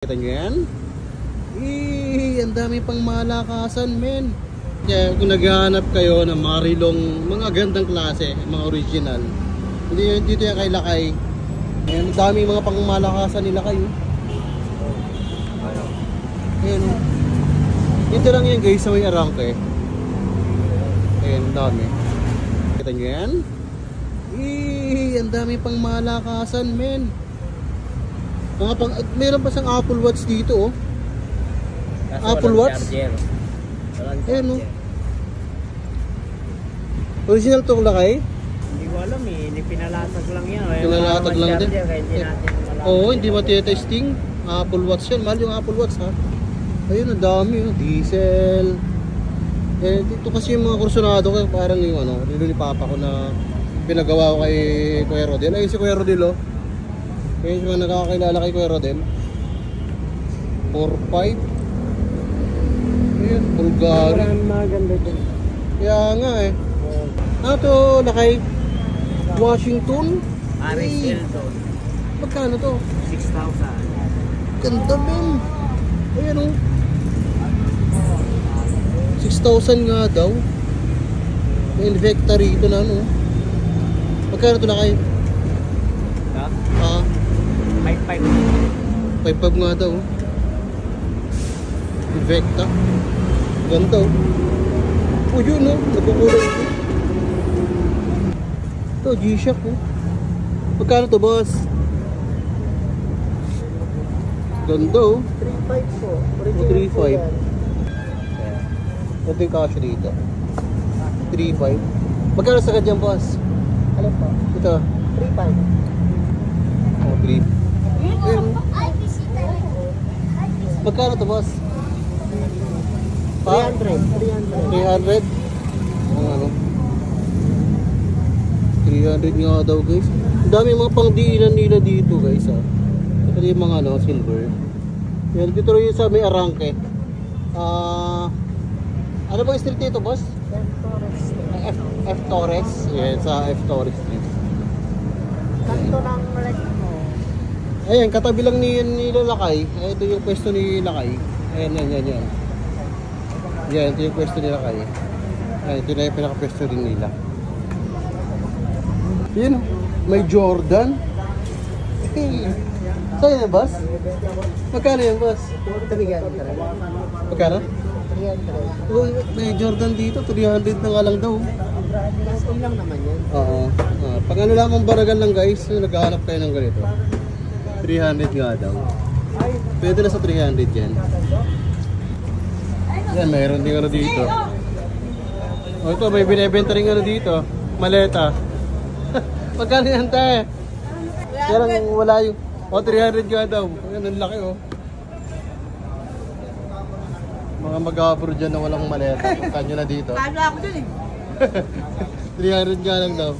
Kita nyo yan? Ang dami pang malakasan, men. Kaya kung naghahanap kayo ng mga rilong, mga gandang klase, mga original, hindi dito yan kay Lakay. Ang dami mga pang malakasan nila kayo. Ayan. Dito lang yan guys, sa may Arangke. Ayan, dami. Kita nyo yan? Ang dami pang malakasan, men. Meron pa siyang Apple Watch dito, oh. Apple Watch? Ayan, oh. Original to Lakay? Hindi ko alam eh. Hindi pinalatag lang yan. Pinalatag lang din. Oo, hindi malaman. matitesting. Apple Watch yan. Mahal yung Apple Watch, ha? Ayun, ang dami, oh. Diesel. Eh, dito kasi yung mga kursunado, parang yung ano, nilo ni Papa ko na pinagawa ko kay Kuya Rodel. Ayun si Kuya Rodel, oh. Kaya yung mga nakakakilala kay Kuya Rodel. 4.5. Ayan, Bulgari. Parang maganda din. Kaya nga eh. Ano to, Lakay? Washington? Paris Hilton. Magkano to? 6,000. Ganda, men. Ayan, oh. 6,000 nga daw. May Invicta rito na, ano. Magkano to, Lakay? Ha? Ah, 5,500. 5.5 nga daw. Invicta. Ganda, oh. Oh, yun, oh. Nagkukulay ito. Ito, G-Shock, oh. Magkano to, boss? Ganda, oh. 3,500 po. 3.5. Ito yung kasyo dito. 3.5. Magkano sa kadyan, boss? Alam po? Ito. 3,500. Oh, 3. Ayun. Magkano to, boss? 300. 300? Ang ano? 300 nga daw, guys. Ang dami mga pangdiinan nila dito, guys, ha. Ito yung mga ano, silver. Yan, dito rin sa may Arangke. Ano bang street dito, boss? F Torres. Yan, sa F Torres Street. Kanto ng red mo. Ayan, katabi lang ni Lakay. Ito yung pwesto ni Lakay. Ayan, yan. Yan, ito yung pwesto ni Lakay. Ayan, ito na yung pinaka-pwesto din nila. Yan, may Jordan. Saan yan, boss? Magkano yan, boss? 300. Magkano? 300. Oh, may Jordan dito, 300 na nga lang daw. Custom lang naman yan. Oo. Pag ano lamang baragan lang, guys, naghahanap kayo ng ganito. 300 nga daw. Pwede na sa 300 yan. Yan, mayroon din ano dito. Oh, ito, may binibenta rin ano dito. Maleta. Magkano yan, tayo? Kaya lang wala yung... Oh, 300 nga daw. Ayan, ang laki, oh. Mga mag-abro dyan na walang maleta. Kanyo na dito. Kala ako dun eh. 300 nga lang daw.